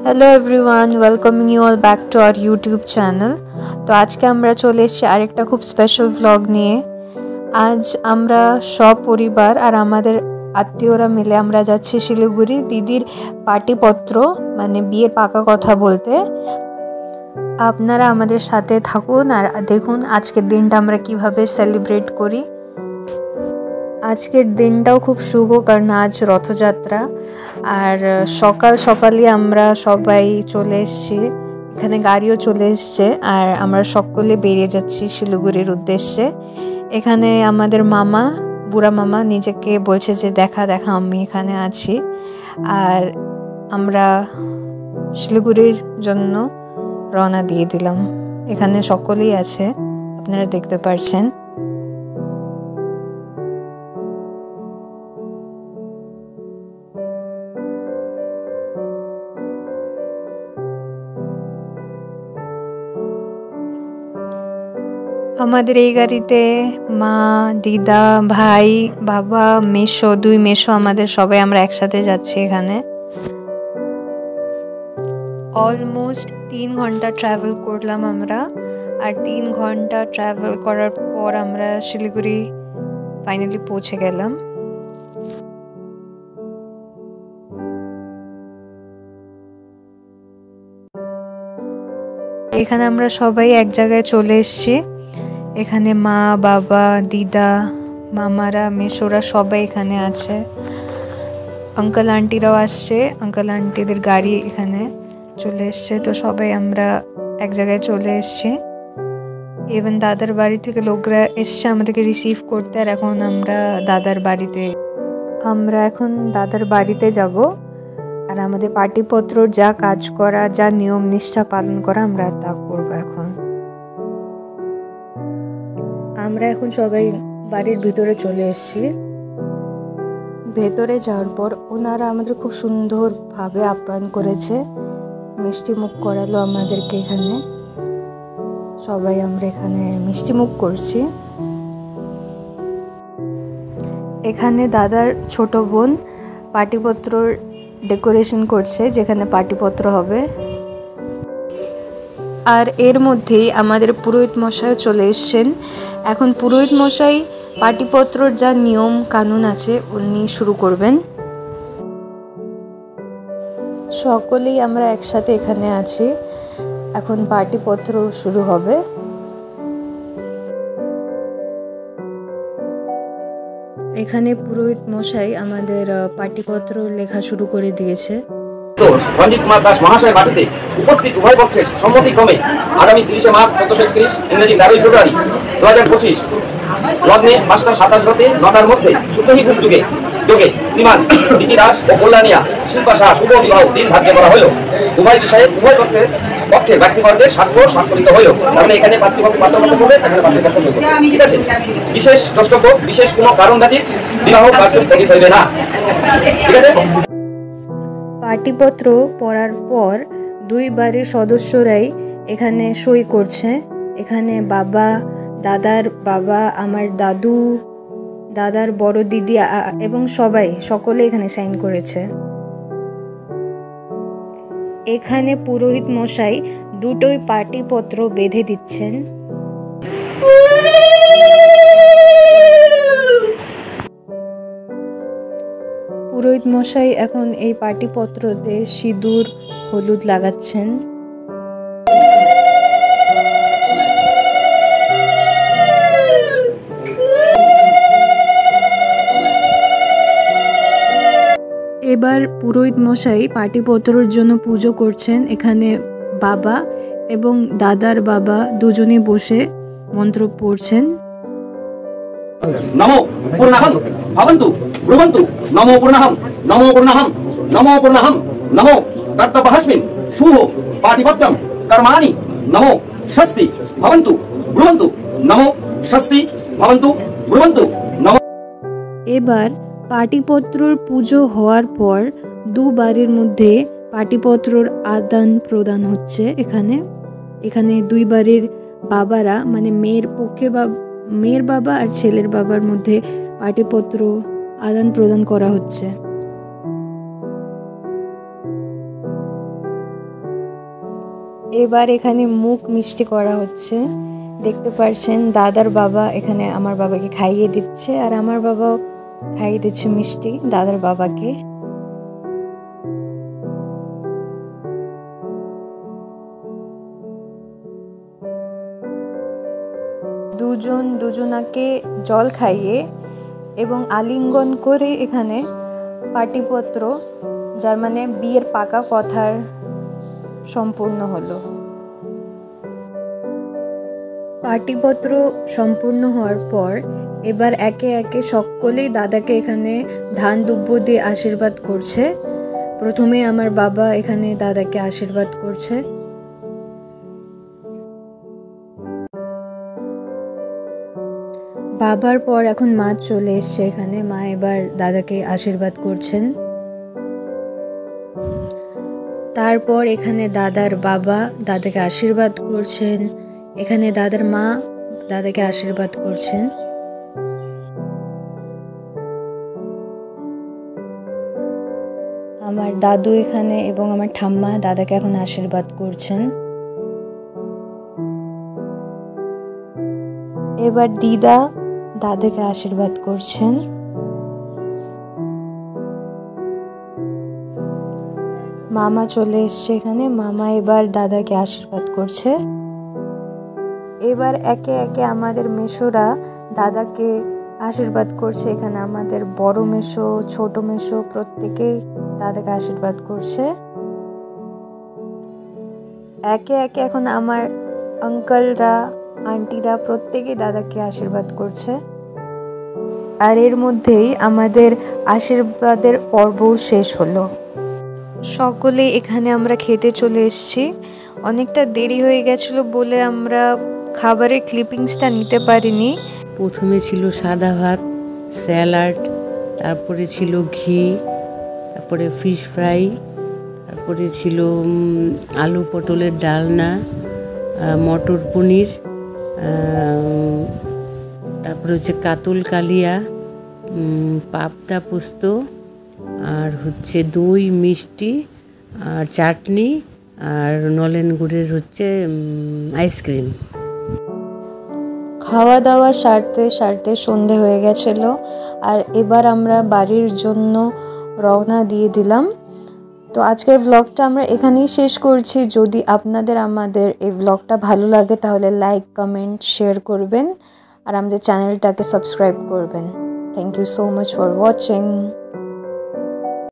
Hello everyone, welcoming you all back to our YouTube channel. তো আজকে আমরা চলে এসেছি আরেকটা খুব স্পেশাল ভ্লগ নিয়ে। আজ আমরা সপরিবার আর আমাদের আত্মীয়রা মিলে আমরা যাচ্ছি শিলিগুড়ি দিদির পার্টিপত্র মানে বিয়ের পাকা কথা বলতে। আপনারা আমাদের সাথে থাকুন আর দেখুন আজকের দিনটা আমরা কিভাবে সেলিব্রেট করি। আজকের দিনটাও খুব শুভ, কারণ আজ রথযাত্রা। আর সকাল সকালই আমরা সবাই চলে এসেছি, এখানে গাড়িও চলে এসছে আর আমরা সকলে বেরিয়ে যাচ্ছি শিলিগুড়ির উদ্দেশ্যে। এখানে আমাদের মামা, বুড়া মামা নিজেকে বলছে যে দেখা দেখা আমি এখানে আছি। আর আমরা শিলিগুড়ির জন্য রওনা দিয়ে দিলাম। এখানে সকলেই আছে, আপনারা দেখতে পাচ্ছেন। আমাদের এই গাড়িতে মা, দিদা, ভাই, বাবা, মেসো, দুই মেসো, আমাদের সবাই আমরা একসাথে যাচ্ছি। এখানে অলমোস্ট 3 ঘন্টা ট্রাভেল করলাম আমরা। আর 3 ঘন্টা ট্রাভেল করার পর আমরা শিলিগুড়ি ফাইনালি পৌঁছে গেলাম। এখানে আমরা সবাই এক জায়গায় চলে এসেছি। এখানে মা, বাবা, দিদা, মামারা, মেসোরা সবাই এখানে আছে। আঙ্কেল আন্টিরাও আসছে, আঙ্কেল আন্টিদের গাড়ি এখানে চলে এসছে। তো সবাই আমরা এক জায়গায় চলে এসছি। ইভেন দাদার বাড়ি থেকে লোকরা এসছে আমাদেরকে রিসিভ করতে। আর এখন আমরা এখন দাদার বাড়িতে যাব। আর আমাদের পার্টিপত্র যা কাজ করা, যা নিয়ম নিষ্ঠা পালন করা, আমরা তা করবো। আমরা এখন সবাই বাড়ির ভিতরে চলে এসেছি। ভেতরে যাওয়ার পর ওনারা আমাদের খুব সুন্দরভাবে আপ্যায়ন করেছে, মিষ্টি মুখ করালো আমাদেরকে। এখানে সবাই আমরা এখানে মিষ্টি মুখ করছি। এখানে দাদার ছোট বোন পার্টিপত্রর ডেকোরেশন করছে, যেখানে পার্টিপত্র হবে। আর এর মধ্যেই আমাদের পুরোহিত মশাই চলে এসছেন। এখন পুরোহিত মশাই পার্টিপত্রর যা নিয়ম কানুন আছে উনি শুরু করবেন। সকলেই আমরা একসাথে এখানে আছি, এখন পার্টিপত্র শুরু হবে। এখানে পুরোহিত মশাই আমাদের পার্টিপত্র লেখা শুরু করে দিয়েছে। রঞ্জিত কুমার দাস মহাশয়ের বাটিতে উপস্থিত উভয় পক্ষের সম্মতিক্রমে আগামী 30 মার্চ 1431 ইংরেজি 11 ফেব্রুয়ারি 2025 লগ্নে 5:27 গতে 9টার মধ্যে সুতহিভূত যোগে শ্রীমান সিটি দাস ও কল্যাণিয়া শিল্পা শাহ শুভ বিবাহ দিন ধার্য করা হলো। উভয় বিষয়ে উভয় পক্ষের ব্যক্তিবর্গের স্বাক্ষরিত হইল। তাহলে এখানে পাত্রপক্ষ করবে, এখানে পাত্রপক্ষ সই করবে। ঠিক আছে। বিশেষ দ্রষ্টব্য, বিশেষ কোনো কারণ ব্যতীত বিবাহ কার্য স্থগিত হইবে না। ঠিক আছে। পার্টিপত্র পড়ার পর দুই বাড়ির সদস্যরাই এখানে সই করছে। এখানে বাবা, দাদার বাবা, আমার দাদু, দাদার বড় দিদি এবং সকলে এখানে সাইন করেছে। এখানে পুরোহিত মশাই দুটোই পার্টিপত্র বেঁধে দিচ্ছেন। পুরোহিত মশাই এখন এই পার্টিপত্রতে সিঁদুর হলুদ লাগাচ্ছেন। এবার পুরোহিত মশাই পার্টিপত্রর জন্য পুজো করছেন। এখানে বাবা এবং দাদার বাবা দুজনে বসে মন্ত্র পড়ছেন। নমো পূর্ণাহং ভবন্তু ব্রুবন্তু নমো পূর্ণাহং নমো পূর্ণাহং নমো পূর্ণাহং নমো কর্তব্যস্মিন শুভ পাটিপত্রম কর্মাণি নমো স্বস্তি ভবন্তু ব্রুবন্তু নমো স্বস্তি ভবন্তু ব্রুবন্তু নমো। এবার পার্টিপত্রর পুজো হওয়ার পর দু বাড়ির মধ্যে পার্টিপত্রর আদান প্রদান হচ্ছে। এখানে দুই বাড়ির বাবারা মানে মেয়ের বাবা আর ছেলের বাবার মধ্যে পার্টিপত্র আদান প্রদান করা হচ্ছে। এবার এখানে মুখ মিষ্টি করা হচ্ছে। দেখতে পাচ্ছেন দাদার বাবা এখানে আমার বাবাকে খাইয়ে দিচ্ছে, আর আমার বাবাও খাইয়ে দিচ্ছে মিষ্টি দাদার বাবাকে। দুজন দুজনাকে জল খাইয়ে এবং আলিঙ্গন করে এখানে পাটিপত্র, যার মানে বিয়ের পাকা কথার সম্পূর্ণ হলো। পাটিপত্র সম্পূর্ণ হওয়ার পর এবার একে একে সকলেই দাদাকে এখানে ধান দুব্য দিয়ে আশীর্বাদ করছে। প্রথমে আমার বাবা এখানে দাদাকে আশীর্বাদ করছে। বাবার পর এখন মা চলে এসছে এখানে। মা এবার দাদাকে আশীর্বাদ করছেন। তারপর এখানে দাদার বাবা দাদাকে আশীর্বাদ করছেন। এখানে দাদার মা দাদাকে আশীর্বাদ করছেন। আমার দাদু এখানে এবং আমার ঠাম্মা দাদাকে এখন আশীর্বাদ করছেন। এবার দিদা দাদাকে আশীর্বাদ করছেন। মামা চলে এসছে এখানে। মামা এবার দাদাকে আশীর্বাদ করছে। এবার একে একে আমাদের মেসোরা দাদাকে আশীর্বাদ করছে। এখানে আমাদের বড় মেসো, ছোট মেসো প্রত্যেকেই দাদাকে আশীর্বাদ করছে। একে একে এখন আমার আঙ্কেলরা, আন্টিরা প্রত্যেকেই দাদাকে আশীর্বাদ করছে। আর এর মধ্যেই আমাদের আশীর্বাদের পর্বও শেষ হলো। সকলে এখানে আমরা খেতে চলে এসেছি। অনেকটা দেরি হয়ে গেছিলো বলে আমরা খাবারের ক্লিপিংসটা নিতে পারিনি। প্রথমে ছিল সাদা ভাত, স্যালাড, তারপরে ছিল ঘি, তারপরে ফিশ ফ্রাই, তারপরে ছিল আলু পটলের ডালনা, মটর পনির, তারপরে হচ্ছে কাতল কালিয়া, পাবদা পোস্ত, আর হচ্ছে দই, মিষ্টি, আর চাটনি, আর নলেন গুড়ের হচ্ছে আইসক্রিম। খাওয়া দাওয়া সারতে সারতে সন্ধে হয়ে গেছিল। আর এবার আমরা বাড়ির জন্য রওনা দিয়ে দিলাম। তো আজকের ব্লগটা আমরা এখানেই শেষ করছি। যদি আপনাদের আমাদের এই ব্লগটা ভালো লাগে তাহলে লাইক, কমেন্ট, শেয়ার করবেন আর আমাদের চ্যানেলটাকে সাবস্ক্রাইব করবেন। Thank you so much for watching.